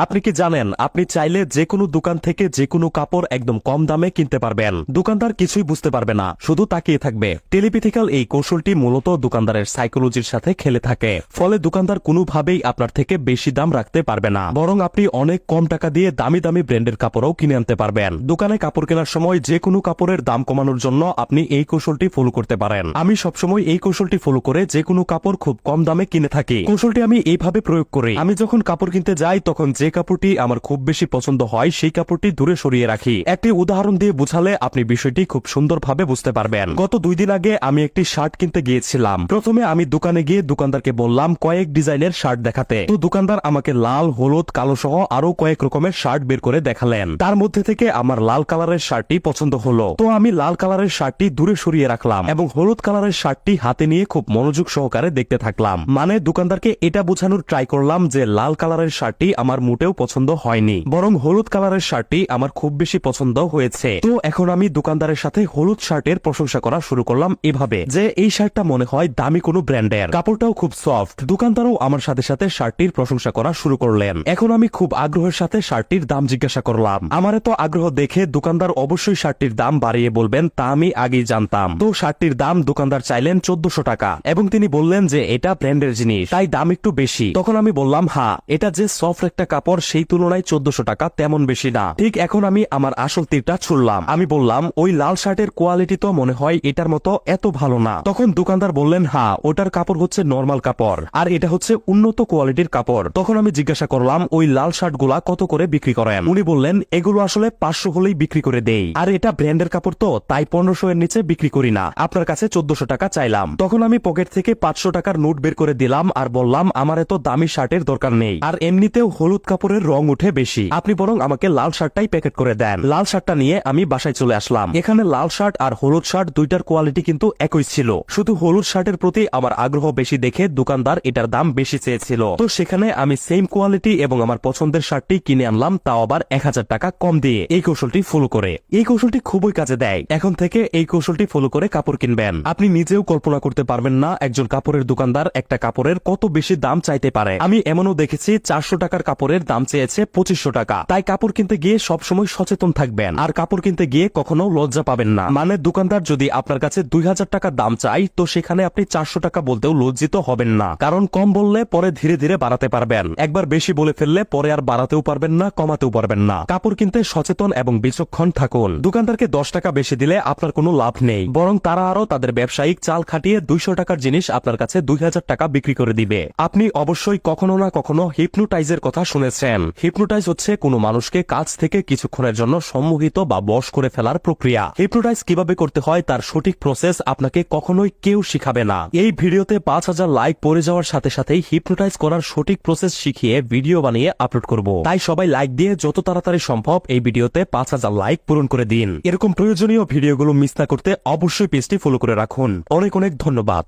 আপনি কি জানেন আপনি চাইলে যে কোনো দোকান থেকে যে কোনো কাপড় একদম কম দামে কিনতে পারবেন, দোকানদার কিছুই বুঝতে পারবে না, শুধু তাকিয়ে থাকবে। টেলিপ্যাথিক্যাল এই কৌশলটি মূলত দোকানদারের সাইকোলজির সাথে খেলে থাকে, ফলে দোকানদার কোনোভাবেই আপনার থেকে বেশি দাম রাখতে পারবে না, বরং আপনি অনেক কম টাকা দিয়ে দামি দামি ব্র্যান্ডের কাপড়ও কিনে আনতে পারবেন। দোকানে কাপড় কেনার সময় যে কোনো কাপড়ের দাম কমানোর জন্য আপনি এই কৌশলটি ফলো করতে পারেন। আমি সবসময় এই কৌশলটি ফলো করে যে কোনো কাপড় খুব কম দামে কিনে থাকি। কৌশলটি আমি এইভাবে প্রয়োগ করি, আমি যখন কাপড় কিনতে যাই তখন যে কাপড়টি আমার খুব বেশি পছন্দ হয় সেই কাপড়টি দূরে সরিয়ে রাখি। একটি উদাহরণ দিয়ে বুঝালে আপনি বিষয়টি খুব সুন্দরভাবে বুঝতে পারবেন। গত 2 দিন আগে আমি একটি শার্ট কিনতে গিয়েছিলাম। প্রথমে আমি দোকানে গিয়ে দোকানদারকে বললাম কয়েক ডিজাইনের শার্ট দেখাতে, তো দোকানদার আমাকে লাল, হলুদ, কালো সহ আরো কয়েক রকমের শার্ট বের করে দেখালেন। তার মধ্যে থেকে আমার লাল কালারের শার্টটি পছন্দ হলো, তো আমি লাল কালারের শার্টটি দূরে সরিয়ে রাখলাম এবং হলুদ কালারের শার্টটি হাতে নিয়ে খুব মনোযোগ সহকারে দেখতে থাকলাম। মানে দোকানদারকে এটা বোঝানোর ট্রাই করলাম যে লাল কালারের শার্টটি আমার মোটেও পছন্দ হয়নি, বরং হলুদ কালারের শার্টটি আমার খুব বেশি পছন্দ হয়েছে। তো এখন আমি দোকানদারের সাথে হলুদ শার্টের প্রশংসা করা শুরু করলাম এভাবে যে এই শার্টটা মনে হয় দামি কোনো ব্র্যান্ডের, কাপড়টাও খুব সফট। দোকানদারও আমার সাথে সাথে শার্টটির প্রশংসা করা শুরু করলেন। এখন আমি খুব আগ্রহের সাথে শার্টটির দাম জিজ্ঞাসা করলাম। আমার এত আগ্রহ দেখে দোকানদার অবশ্যই শার্টটির দাম বাড়িয়ে বলবেন তা আমি আগেই জানতাম। তো শার্টটির দাম দোকানদার চাইলেন 1400 টাকা এবং তিনি বললেন যে এটা ব্র্যান্ডের জিনিস তাই দাম একটু বেশি। তখন আমি বললাম হ্যাঁ, এটা যে সফট একটা কাপড় সেই তুলনায় 1400 টাকা তেমন বেশি না। ঠিক এখন আমি আমার আসল তীরটা ছুড়লাম। আমি বললাম ওই লাল শার্টের কোয়ালিটি তো মনে হয় এটার মতো এত ভালো না। তখন দোকানদার বললেন হ্যাঁ, ওটার কাপড় হচ্ছে নরমাল কাপড় আর এটা হচ্ছে উন্নত কোয়ালিটির কাপড়। তখন আমি জিজ্ঞাসা করলাম ওই লাল শার্ট গুলা কত করে বিক্রি করেন? উনি বললেন এগুলো আসলে 500 হলেই বিক্রি করে দেই, আর এটা ব্র্যান্ডের কাপড় তো তাই 1500 এর নিচে বিক্রি করি না, আপনার কাছে 1400 টাকা চাইলাম। তখন আমি পকেট থেকে 500 টাকার নোট বের করে দিলাম আর বললাম আমার এত দামি শার্টের দরকার নেই, আর এমনিতেও হলুদ কাপড়ের রং উঠে বেশি, আপনি বরং আমাকে লাল শার্টটাই প্যাকেট করে দেন। লাল শার্টটা নিয়ে আমি বাসায় চলে আসলাম। এখানে লাল শার্ট আর হলুদ শার্ট দুইটার কোয়ালিটি কিন্তু একই ছিল, শুধু হলুদ শার্টের প্রতি আমার আগ্রহ বেশি দেখে দোকানদার এটার দাম বেশি চেয়েছিল। তো সেখানে আমি সেম কোয়ালিটি এবং আমার পছন্দের শার্টটি কিনে আনলাম, তাও আবার 1000 টাকা কম দিয়ে। এই কৌশলটি ফলো করে, এই কৌশলটি খুবই কাজে দেয়। এখন থেকে এই কৌশলটি ফলো করে কাপড় কিনবেন। আপনি নিজেও কল্পনা করতে পারবেন না একজন কাপড়ের দোকানদার একটা কাপড়ের কত বেশি দাম চাইতে পারে। আমি এমনও দেখেছি 400 টাকার কাপড়ের দাম চেয়েছে 2500 টাকা। তাই কাপড় কিনতে গিয়ে সবসময় সচেতন থাকবেন আর কাপড় কিনতে গিয়ে কখনো লজ্জা পাবেন না। মানে দোকানদার যদি আপনার কাছে 2000 টাকা দাম চাই তো সেখানে আপনি 400 টাকা বলতেও লজ্জিত হবেন না, কারণ কম বললে পরে ধীরে ধীরে বাড়াতে পারবেন, একবার বেশি বলে ফেললে পরে আর বাড়াতেও পারবেন না, কমাতেও পারবেন না। কাপড় কিনতে সচেতন এবং বিচক্ষণ থাকুন। দোকানদারকে 10 টাকা বেশি দিলে আপনার কোনো লাভ নেই, বরং তারা আরো তাদের ব্যবসায়িক চাল খাটিয়ে 200 টাকার জিনিস আপনার কাছে 2000 টাকা বিক্রি করে দিবে। আপনি অবশ্যই কখনো না কখনো হিপনোটাইজের কথা শুনেছেন। হিপনোটাইজ হচ্ছে কোনো মানুষকে কাছ থেকে কিছুক্ষণের জন্য সম্মোহিত বা বশ করে ফেলার প্রক্রিয়া। হিপনোটাইজ কিভাবে করতে হয় তার সঠিক প্রসেস আপনাকে কখনোই কেউ শিখাবে না। এই ভিডিওতে 5000 লাইক পড়ে যাওয়ার সাথে সাথেই হিপনোটাইজ করার সঠিক প্রসেস শিখিয়ে ভিডিও বানিয়ে আপলোড করব। তাই সবাই লাইক দিয়ে যত তাড়াতাড়ি সম্ভব এই ভিডিওতে 5000 লাইক পূরণ করে দিন। এরকম প্রয়োজনীয় ভিডিওগুলো মিস না করতে অবশ্যই পেজটি ফলো করে রাখুন। অনেক অনেক ধন্যবাদ।